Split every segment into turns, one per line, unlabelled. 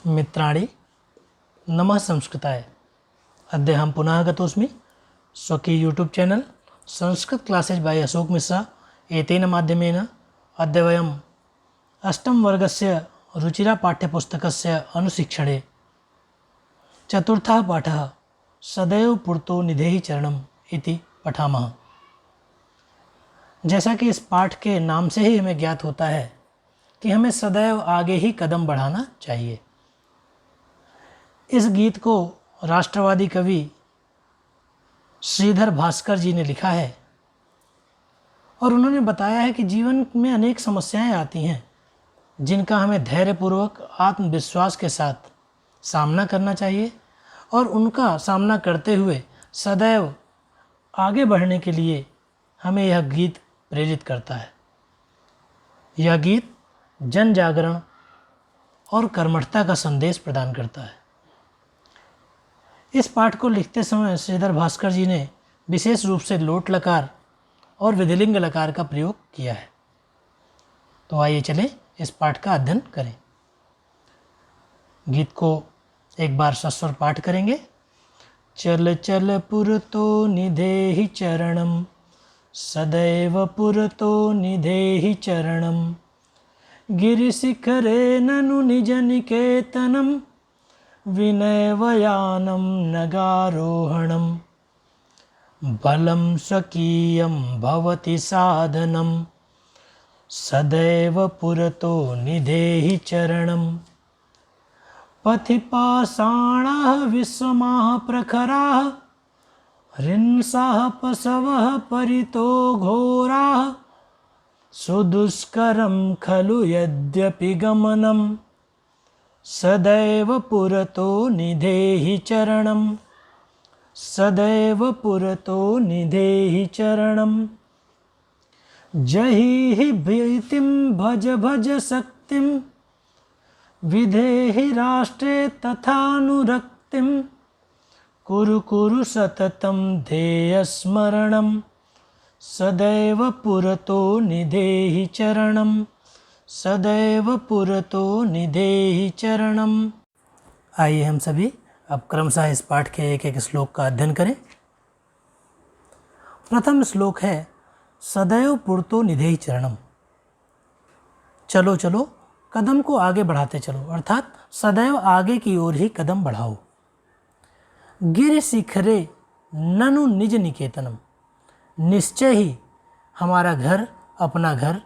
मित्राणि नमः संस्कृताय। अद्य पुनः गतोऽस्मि स्वकीय YouTube channel Sanskrit classes by Ashok Mishra एतेन माध्यमेन अद्य वयम् अष्टम वर्गस्य रुचिरा पाठ्यपुस्तकस्य अनुशिक्षणे चतुर्थः पाठः सदैव पुरतो निधेहि चरणम् इति पठामः। जैसा कि इस पाठ के नाम से ही हमें ज्ञात होता है कि हमें सदैव आगे ही कदम बढ़ाना चाहिए। इस गीत को राष्ट्रवादी कवि श्रीधर भास्कर जी ने लिखा है और उन्होंने बताया है कि जीवन में अनेक समस्याएं आती हैं जिनका हमें धैर्यपूर्वक आत्मविश्वास के साथ सामना करना चाहिए और उनका सामना करते हुए सदैव आगे बढ़ने के लिए हमें यह गीत प्रेरित करता है। यह गीत जन जागरण और कर्मठता का संदेश प्रदान करता है। इस पाठ को लिखते समय श्रीधर भास्कर जी ने विशेष रूप से लोट लकार और विधिलिंग लकार का प्रयोग किया है। तो आइए चलें इस पाठ का अध्ययन करें। गीत को एक बार सस्वर पाठ करेंगे। चल चल पुरतो निधेहि चरणम, सदैव पुरतो निधेहि चरणम, गिरिशिखरे ननु निज निकेतनम, विनयवयानं नगारोहणं, बलं स्वकीयं भवति साधनं, सदैव पुरतो निधेहि चरणं, पथि पाषाणाः विश्वमाः प्रखराः, हिंसाः पशवः परितो घोराः, सुदुष्करं खलु यद्यपि गमनं, सदैव पुरतो निधेहि चरणं, सदैव पुरतो निधेहि चरणं, जहि भीतिं भज भज शक्तिं, विधेहि राष्ट्रे तथानुरक्तिं, कुरु कुरु सततं ध्येयस्मरणं, सदैव पुरतो निधेहि चरणं, सदैव पुरतो निधेहि चरणम। आइए हम सभी अब क्रमशः इस पाठ के एक एक श्लोक का अध्ययन करें। प्रथम श्लोक है सदैव पुरतो निधेहि चरणम। चलो चलो कदम को आगे बढ़ाते चलो, अर्थात सदैव आगे की ओर ही कदम बढ़ाओ। गिर शिखरे ननु निज निकेतनम, निश्चय ही हमारा घर, अपना घर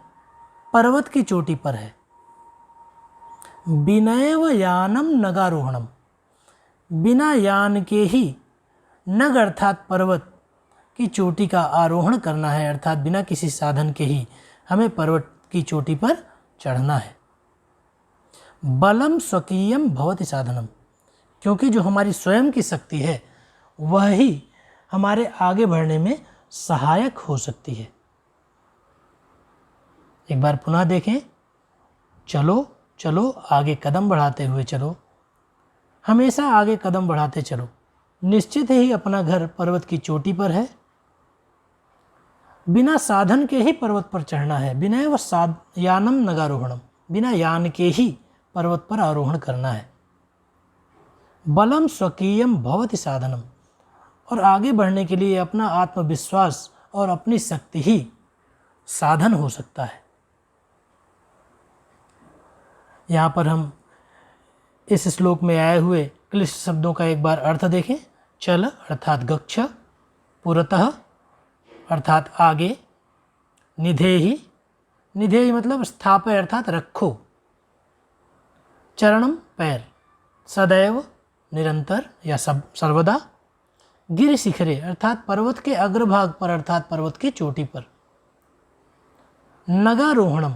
पर्वत की चोटी पर है। विनयव यानम नगारोहणम, बिना यान के ही नग अर्थात पर्वत की चोटी का आरोहण करना है, अर्थात बिना किसी साधन के ही हमें पर्वत की चोटी पर चढ़ना है। बलम स्वकीयम भवति साधनम, क्योंकि जो हमारी स्वयं की शक्ति है वह ही हमारे आगे बढ़ने में सहायक हो सकती है। एक बार पुनः देखें। चलो चलो आगे कदम बढ़ाते हुए चलो, हमेशा आगे कदम बढ़ाते चलो। निश्चित ही अपना घर पर्वत की चोटी पर है। बिना साधन के ही पर्वत पर चढ़ना है। बिना व यानम नगारोहणम, बिना यान के ही पर्वत पर आरोहण करना है। बलम स्वकीयम भवति साधनम, और आगे बढ़ने के लिए अपना आत्मविश्वास और अपनी शक्ति ही साधन हो सकता है। यहाँ पर हम इस श्लोक में आए हुए क्लिष्ट शब्दों का एक बार अर्थ देखें। चल अर्थात गच्छ, पुरतः अर्थात आगे, निधेहि, निधेहि मतलब स्थापय अर्थात रखो, चरणम पैर, सदैव निरंतर या सर्वदा, गिर शिखरे अर्थात पर्वत के अग्रभाग पर अर्थात पर्वत की चोटी पर, नगारोहणम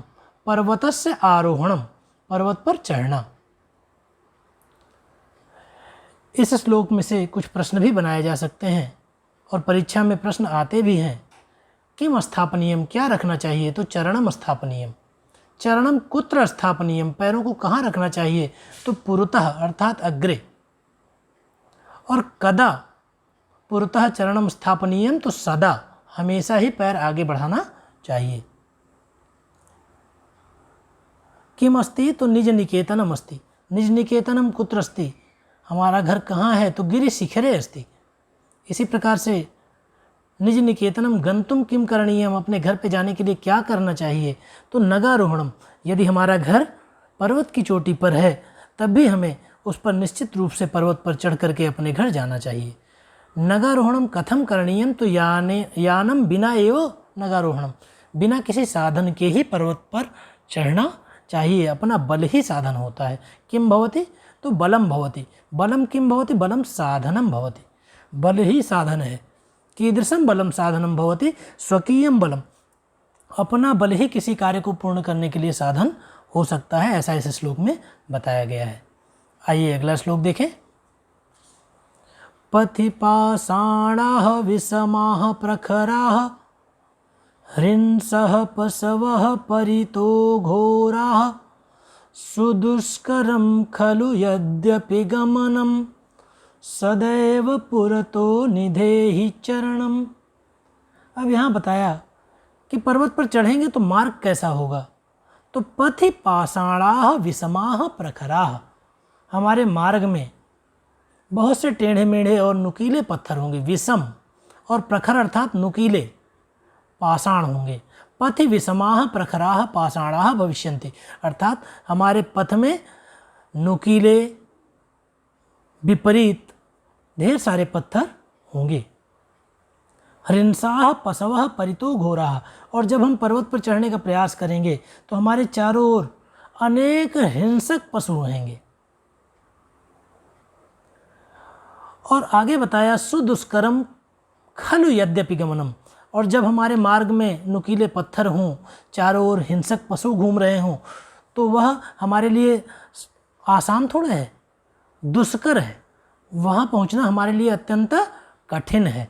पर्वतस्य आरोहणम पर्वत पर चढ़ना। इस श्लोक में से कुछ प्रश्न भी बनाए जा सकते हैं और परीक्षा में प्रश्न आते भी हैं। किम स्थापनीयम, क्या रखना चाहिए? तो चरणम स्थापनीयम। चरणम कुत्र स्थापनीयम, पैरों को कहाँ रखना चाहिए? तो पुरतः अर्थात अग्रे। और कदा पुरतः चरणम स्थापनीयम, तो सदा, हमेशा ही पैर आगे बढ़ाना चाहिए। किम अस्ति, तो निज निकेतनम अस्ति, निज निकेतनम कुत्र अस्ति, हमारा घर कहाँ है, तो गिरि शिखरे अस्ति। इसी प्रकार से निज निकेतनम गंतुम किम करणीयम, अपने घर पे जाने के लिए क्या करना चाहिए, तो नगारोहणम, यदि हमारा घर पर्वत की चोटी पर है तब भी हमें उस पर निश्चित रूप से पर्वत पर चढ़ करके अपने घर जाना चाहिए। नगारोहणम कथम करणीयम, तो यानम बिना एव नगारोहणम, बिना किसी साधन के ही पर्वत पर चढ़ना चाहिए, अपना बल ही साधन होता है। किम भवति, तो बलम भवति, बलम किम भवति, बलम साधनम भवति, बल ही साधन है। कीदृशम बलम साधनम भवति, स्वकीयम बलम, अपना बल ही किसी कार्य को पूर्ण करने के लिए साधन हो सकता है, ऐसा इस श्लोक में बताया गया है। आइए अगला श्लोक देखें। पथि पाषाणाः विषमाः प्रखराः हृंसः पशवः परितो घोराः सुदुष्करं खलु यद्यपि गमनं सदैव पुरतो निधेहि चरणम। अब यहाँ बताया कि पर्वत पर चढ़ेंगे तो मार्ग कैसा होगा, तो पथि पाषाणाः विषमाः प्रखराः, हमारे मार्ग में बहुत से टेढ़े मेढ़े और नुकीले पत्थर होंगे। विषम और प्रखर अर्थात नुकीले पाषाण होंगे। पथि विषमाः प्रखराः पाषाणाः भविष्यन्ति, अर्थात हमारे पथ में नुकीले विपरीत ढेर सारे पत्थर होंगे। हृंसाः पशवः परितो घोराः, और जब हम पर्वत पर चढ़ने का प्रयास करेंगे तो हमारे चारों ओर अनेक हिंसक पशु रहेंगे। और आगे बताया सुदुष्करम खलु यद्यपि गमनम, और जब हमारे मार्ग में नुकीले पत्थर हों, चारों ओर हिंसक पशु घूम रहे हों, तो वह हमारे लिए आसान थोड़ा है, दुष्कर है, वहाँ पहुँचना हमारे लिए अत्यंत कठिन है।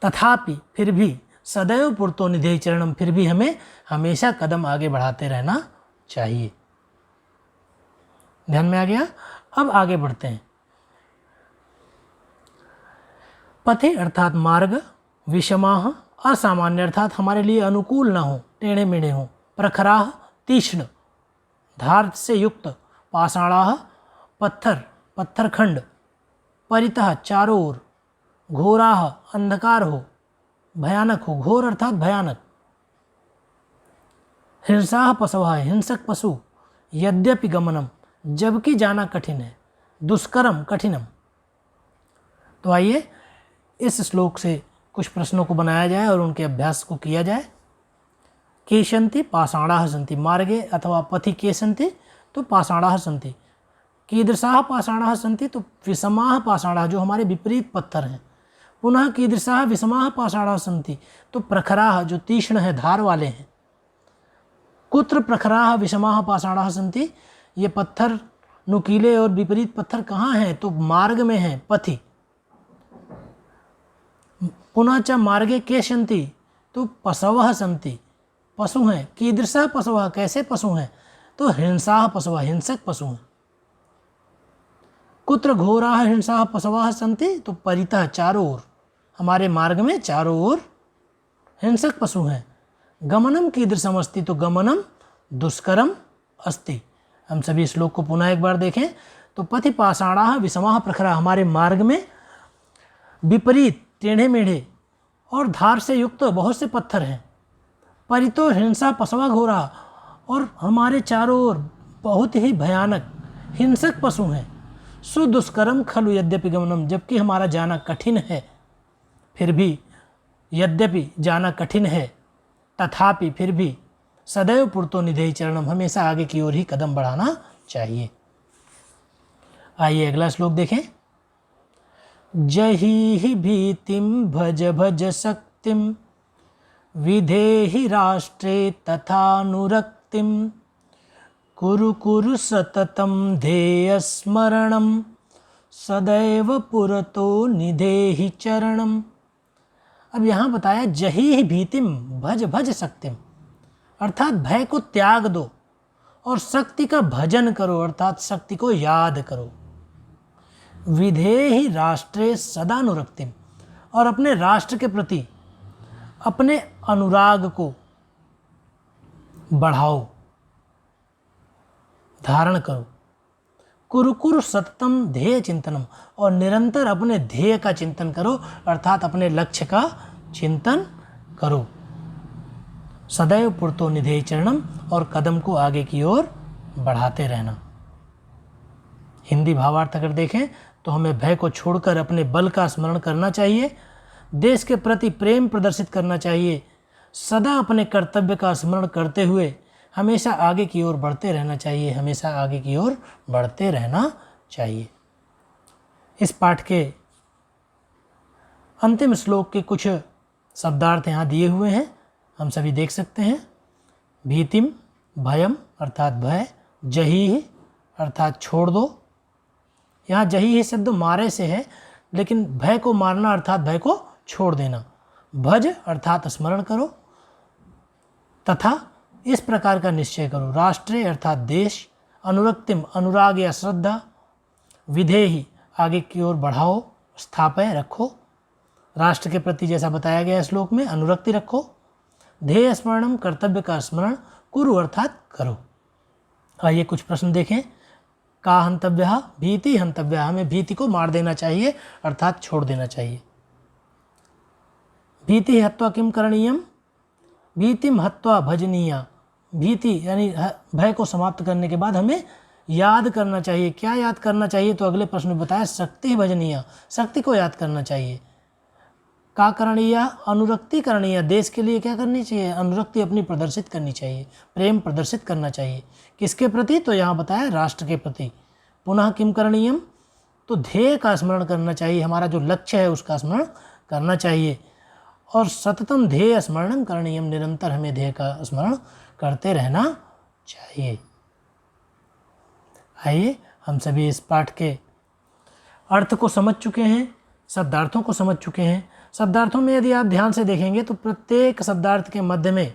तथापि फिर भी सदैव पुरतो निधेहि चरणम, फिर भी हमें हमेशा कदम आगे बढ़ाते रहना चाहिए। ध्यान में आ गया। अब आगे बढ़ते हैं। पथि अर्थात मार्ग, विषमाः असामान्य अर्थात हमारे लिए अनुकूल ना हो, टेढ़े मेढ़े हों, प्रखराः तीक्ष्ण धार से युक्त, पाषाणाः पत्थरखंड, परितः चारों ओर, घोराः अंधकार हो, भयानक हो, घोर अर्थात भयानक, हिंसाः पशवः हिंसक पशु, यद्यपि गमनम जबकि जाना कठिन है, दुष्करम कठिनम। तो आइए इस श्लोक से कुछ प्रश्नों को बनाया जाए और उनके अभ्यास को किया जाए। केशन्ति पाषाणाः सन्ति, मार्गे अथवा पथि केशन्ति तो पाषाणाः सन्ति, कीदृशाः पाषाणाः सन्ति तो विषमाः पाषाणाः, जो हमारे विपरीत पत्थर हैं। पुनः कीदृशाः विषमाः पाषाणाः सन्ति तो प्रखराः, जो तीक्ष्ण है, धार वाले हैं। कुत्र प्रखराः विषमाः पाषाणाः सन्ति, ये पत्थर नुकीले और विपरीत पत्थर कहाँ हैं, तो मार्ग में हैं, पथि। पुनः च मार्गे केशन्ति तो पशवः सन्ति, पशु हैं। कीदृशः पशवः, कैसे पशु हैं, तो हिंसाः पशवः हिंसक पशु हैं। कुत्र घोराः हिंसाः पशवः सन्ति तो परितः चारों ओर, हमारे मार्ग में चारों ओर हिंसक पशु हैं। गमनम कीदृशम अस्ति तो गमनम दुष्करम अस्ति। हम सभी श्लोक को पुनः एक बार देखें तो पथि पाषाणाः विषमाः प्रखराः, हमारे मार्ग में विपरीत टेढ़े मेढ़े और धार से युक्त बहुत से पत्थर हैं। परितो हिंसा पशवा घोरा, और हमारे चारों ओर बहुत ही भयानक हिंसक पशु हैं। सुदुष्करम खलु यद्यपि गमनम, जबकि हमारा जाना कठिन है, फिर भी यद्यपि जाना कठिन है, तथापि फिर भी सदैव पुरतो निधेहि चरणम, हमेशा आगे की ओर ही कदम बढ़ाना चाहिए। आइए अगला श्लोक देखें। जहि भीतिम भज भज शक्तिम विधेहि राष्ट्रे तथानुरक्तिम कुरु कुरु सततम ध्येय स्मरणम सदैव पुरतो निधेहि चरणम। अब यहाँ बताया जहि भीतिम भज भज शक्तिम, अर्थात भय को त्याग दो और शक्ति का भजन करो, अर्थात शक्ति को याद करो। विधेहि राष्ट्रे सदानुरक्तिम, और अपने राष्ट्र के प्रति अपने अनुराग को बढ़ाओ। धारण करो। कुरु सततम ध्येय चिंतनम, और निरंतर अपने ध्येय का चिंतन करो, अर्थात अपने लक्ष्य का चिंतन करो। सदैव पुरतो निधेय चरणम, और कदम को आगे की ओर बढ़ाते रहना। हिंदी भावार्थ अगर देखें तो हमें भय को छोड़कर अपने बल का स्मरण करना चाहिए, देश के प्रति प्रेम प्रदर्शित करना चाहिए, सदा अपने कर्तव्य का स्मरण करते हुए हमेशा आगे की ओर बढ़ते रहना चाहिए, हमेशा आगे की ओर बढ़ते रहना चाहिए। इस पाठ के अंतिम श्लोक के कुछ शब्दार्थ यहाँ दिए हुए हैं, हम सभी देख सकते हैं। भीतिम, भयम अर्थात भय, जही अर्थात छोड़ दो। यहाँ जही शब्द मारे से है, लेकिन भय को मारना अर्थात भय को छोड़ देना। भज अर्थात स्मरण करो, तथा इस प्रकार का निश्चय करो। राष्ट्रे अर्थात देश, अनुरक्तिम अनुराग या श्रद्धा, विधेहि आगे की ओर बढ़ाओ, स्थापय रखो, राष्ट्र के प्रति जैसा बताया गया श्लोक में अनुरक्ति रखो। ध्येय स्मरणम कर्तव्य का स्मरण, कुरु अर्थात करो। आइए कुछ प्रश्न देखें। का हंतव्य, भीति हंतव्य, हमें भीति को मार देना चाहिए अर्थात छोड़ देना चाहिए। भीति हत्वा किम करणीयम, भीतिम हत्वा भजनीया। भीति यानी भय को समाप्त करने के बाद हमें याद करना चाहिए। क्या याद करना चाहिए, तो अगले प्रश्न में बताया शक्ति भजनीया, शक्ति को याद करना चाहिए। का करणीय, अनुरक्ति करणीय, देश के लिए क्या करनी चाहिए, अनुरक्ति अपनी प्रदर्शित करनी चाहिए, प्रेम प्रदर्शित करना चाहिए। किसके प्रति, तो यहाँ बताया राष्ट्र के प्रति। पुनः किम करणीयम, तो ध्येय का स्मरण करना चाहिए, हमारा जो लक्ष्य है उसका स्मरण करना चाहिए। और सततम ध्येय स्मरणम करणीयम, निरंतर हमें ध्येय का स्मरण करते रहना चाहिए। आइए हम सभी इस पाठ के अर्थ को समझ चुके हैं, शब्दार्थों को समझ चुके हैं। शब्दार्थों में यदि आप ध्यान से देखेंगे तो प्रत्येक शब्दार्थ के मध्य में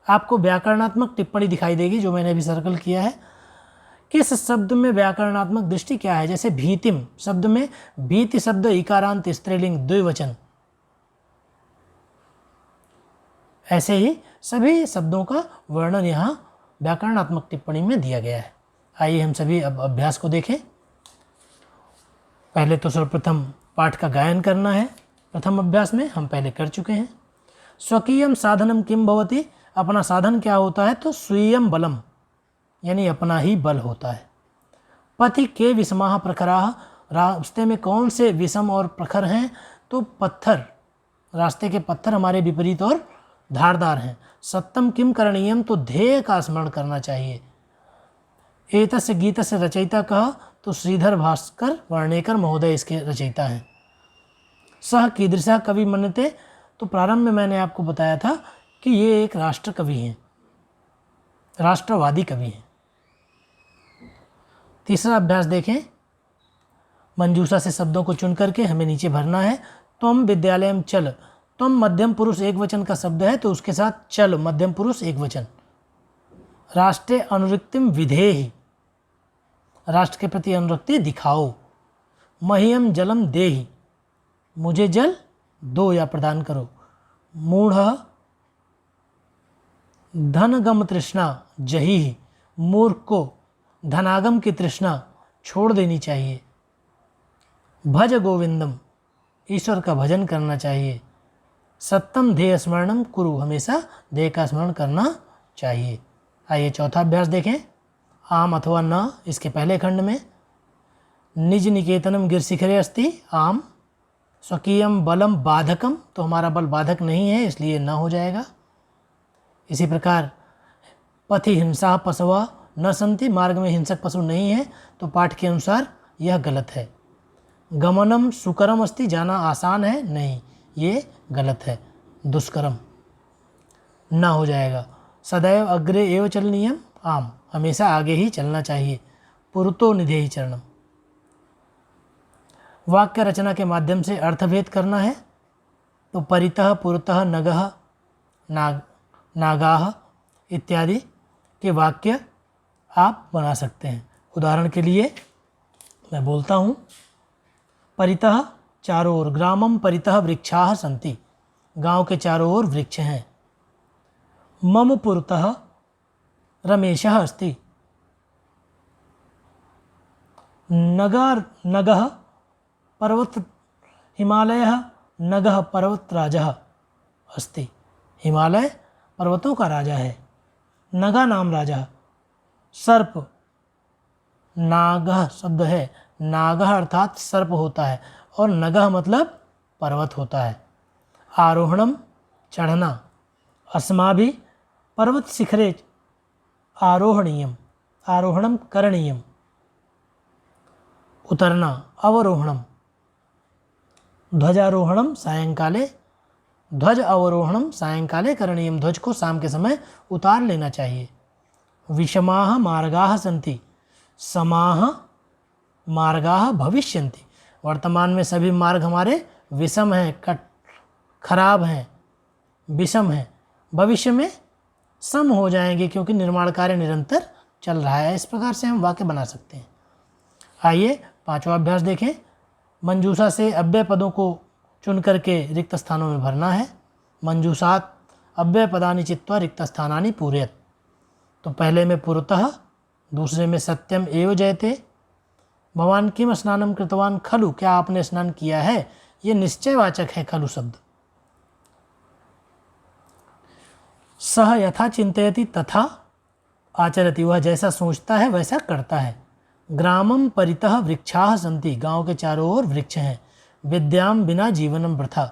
आपको व्याकरणात्मक टिप्पणी दिखाई देगी, जो मैंने अभी सर्कल किया है। किस शब्द में व्याकरणात्मक दृष्टि क्या है, जैसे भीतिम शब्द में भीति शब्द इकारांत स्त्रीलिंग द्विवचन, ऐसे ही सभी शब्दों का वर्णन यहाँ व्याकरणात्मक टिप्पणी में दिया गया है। आइए हम सभी अब अभ्यास को देखें। पहले तो सर्वप्रथम पाठ का गायन करना है। प्रथम अभ्यास में हम पहले कर चुके हैं। स्वकीयम साधनम किम भवति, अपना साधन क्या होता है, तो स्वीयम बलम यानी अपना ही बल होता है। पथि के विषमाः प्रखराः, रास्ते में कौन से विषम और प्रखर हैं, तो पत्थर, रास्ते के पत्थर हमारे विपरीत और धारदार हैं। सत्यम किम करणीयम, तो ध्येय का स्मरण करना चाहिए। एतस्य गीतस्य रचयिता कह, तो श्रीधर भास्कर वर्णेकर महोदय इसके रचयिता हैं। सह कीदृशः कवि मन्यते, तो प्रारंभ में मैंने आपको बताया था कि ये एक राष्ट्र कवि हैं, राष्ट्रवादी कवि हैं। तीसरा अभ्यास देखें। मंजूषा से शब्दों को चुन करके हमें नीचे भरना है। त्वम विद्यालयम चल, त्वम मध्यम पुरुष एक वचन का शब्द है, तो उसके साथ चल मध्यम पुरुष एक वचन। राष्ट्रे अनुरक्तिम विधेहि, राष्ट्र के प्रति अनुरक्ति दिखाओ। मह्यम जलम देहि, मुझे जल दो या प्रदान करो। मूढ़ धनगम तृष्णा जही, मूर्ख को धनागम की तृष्णा छोड़ देनी चाहिए। भज गोविंदम, ईश्वर का भजन करना चाहिए। सत्यम ध्येय स्मरणम कुरु, हमेशा ध्येय का स्मरण करना चाहिए। आइए चौथा अभ्यास देखें। आम अथवा न, इसके पहले खंड में निज निकेतनम गिर शिखरे अस्ति आम, स्वकीयम बलम बाधकम, तो हमारा बल बाधक नहीं है इसलिए न हो जाएगा। इसी प्रकार पथि हिंसा पशवा न संति, मार्ग में हिंसक पशु नहीं है, तो पाठ के अनुसार यह गलत है। गमनम सुकरम अस्ति, जाना आसान है, नहीं ये गलत है, दुष्करम न हो जाएगा। सदैव अग्रे एव चलनीयम आम, हमेशा आगे ही चलना चाहिए। पुरतो निधेहि चरणम, वाक्य रचना के माध्यम से अर्थभेद करना है, तो परितः पुरतः नगः नागाह इत्यादि के वाक्य आप बना सकते हैं। उदाहरण के लिए मैं बोलता हूँ, परितः चारों ओर, ग्रामम परितः वृक्षाः सन्ति, गांव के चारों ओर वृक्ष हैं। मम पुरतः रमेशः अस्ति, नगर नगः पर्वत हिमालयः नगः पर्वतराजः अस्ति। हिमालय पर्वतों का राजा है। नगा नाम राजा। सर्प नागः शब्द है। नागः अर्थात सर्प होता है और नगः मतलब पर्वत होता है। आरोहणम चढ़ना। अस्माभिः पर्वत शिखरे आरोहणीयम। आरोहणम करणीयम। उतरना अवरोहणम। ध्वजारोहणम सायंकाले। ध्वज अवरोहणम सायंकाले करणीयम। ध्वज को शाम के समय उतार लेना चाहिए। विषमाः मार्गाः सन्ति। समाः मार्गाः भविष्यन्ति। वर्तमान में सभी मार्ग हमारे विषम हैं, खराब हैं, विषम हैं। भविष्य में सम हो जाएंगे क्योंकि निर्माण कार्य निरंतर चल रहा है। इस प्रकार से हम वाक्य बना सकते हैं। आइए पांचवा अभ्यास देखें। मंजूषा से अव्यय पदों को चुन करके रिक्त स्थानों में भरना है। मंजूषात अव्यय पदानि चित्वा रिक्त स्थानानि पूरयत। तो पहले में पुरतः, दूसरे में सत्यम एव जयते। भवान किम स्नानम कृतवान खलु। क्या आपने स्नान किया है। ये निश्चयवाचक है खलु शब्द। सह यथा चिंतयति तथा आचरति। वह जैसा सोचता है वैसा करता है। ग्रामम परितः वृक्षाः सन्ति। गांव के चारों ओर वृक्ष हैं। विद्याम बिना जीवनम वृथा।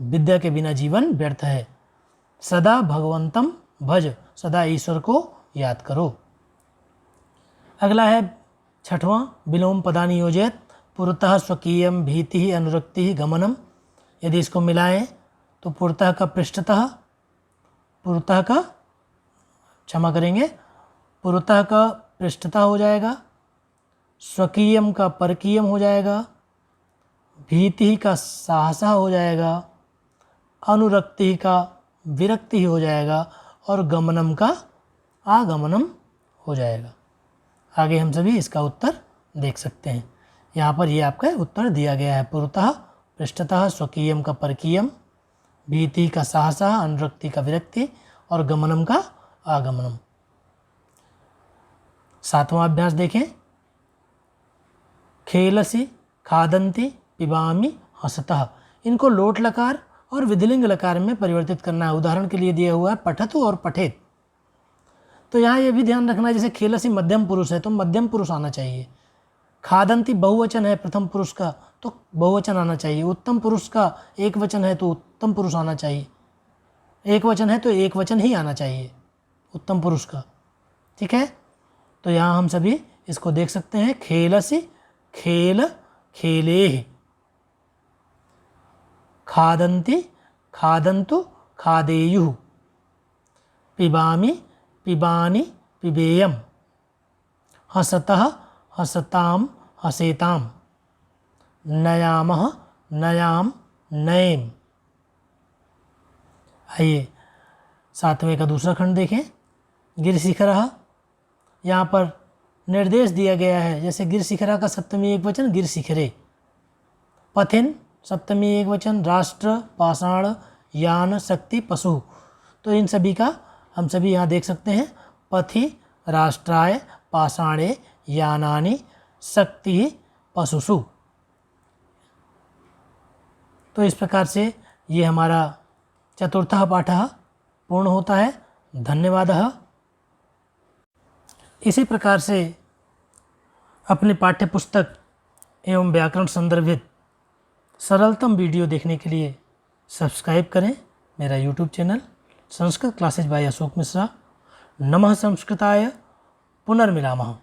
विद्या के बिना जीवन व्यर्थ है। सदा भगवंतम भज। सदा ईश्वर को याद करो। अगला है छठवां, विलोम पदानि योजयत। पुरतः स्वकीयम भीति अनुरक्ति गमनम। यदि इसको मिलाएं तो पुरतः का पृष्ठतः, पुरतः का क्षमा करेंगे, पुरतः का पृष्ठतः हो जाएगा, स्वकीयम का परकीयम हो जाएगा, भीति का साहसा हो जाएगा, अनुरक्ति का विरक्ति हो जाएगा और गमनम का आगमनम हो जाएगा। आगे हम सभी इसका उत्तर देख सकते हैं। यहाँ पर ये आपका उत्तर दिया गया है। पुरतः पृष्ठतः, स्वकीयम का परकीयम, भीति का साहसा, अनुरक्ति का विरक्ति और गमनम का आगमनम। सातवां अभ्यास देखें। खेलसी खादंती पिबामी हसतः। इनको लोट लकार और विधिलिंग लकार में परिवर्तित करना है। उदाहरण के लिए दिया हुआ है पठतु और पठेत। तो यहाँ ये भी ध्यान रखना है, जैसे खेलसी मध्यम पुरुष है तो मध्यम पुरुष आना चाहिए। खादंती बहुवचन है प्रथम पुरुष का तो बहुवचन आना चाहिए। उत्तम पुरुष का एक वचन है तो उत्तम पुरुष आना चाहिए। एक वचन है तो एक वचन ही आना चाहिए उत्तम पुरुष का। ठीक है, तो यहाँ हम सभी इसको देख सकते हैं। खेलसी खेल खेलेहि। खादन्ति खादन्तु खादेयुः। पिबामि पिबानि पिबेयम्। हसतः हसताम हसेताम। नयामः नयाम नयेम। आइए सातवें का दूसरा खंड देखें। गिरशिखरः। यहाँ पर निर्देश दिया गया है, जैसे गिरशिखरा का सप्तमी एक वचन गिरशिखरे। पथिन सप्तमी एक वचन राष्ट्र, पाषाण, यान, शक्ति, पशु। तो इन सभी का हम सभी यहाँ देख सकते हैं। पथि राष्ट्राय, पाषाणे, यानानि, शक्ति, पशुषु। तो इस प्रकार से ये हमारा चतुर्थः पाठः पूर्ण होता है। धन्यवादः। इसी प्रकार से अपने पाठ्य पुस्तक एवं व्याकरण संदर्भित सरलतम वीडियो देखने के लिए सब्सक्राइब करें मेरा YouTube channel Sanskrit classes by Ashok Mishra. नमः संस्कृताय। पुनर्मिलामः।